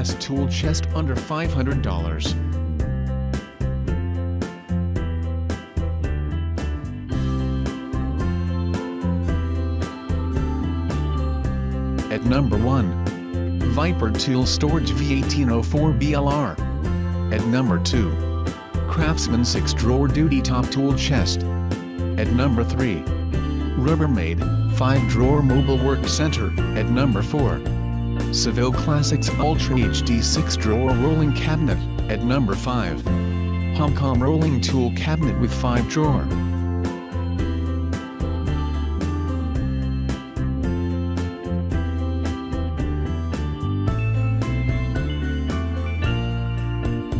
best tool chest under $500. At number 1. Viper Tool Storage V1804 BLR. At number 2. Craftsman 6-drawer duty top tool chest. At number 3. Rubbermaid 5-drawer mobile work center. At number 4. Seville Classics UltraHD 6-drawer rolling cabinet. At number 5. HOMCOM rolling tool cabinet with 5-drawer.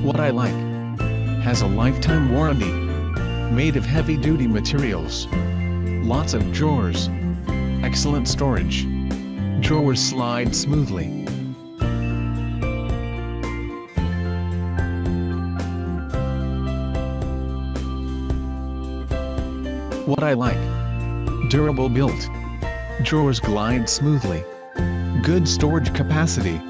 What I like. Has a lifetime warranty. Made of heavy-duty materials. Lots of drawers. Excellent storage. Drawers slide smoothly. What I like. Durable built. Drawers glide smoothly. Good storage capacity.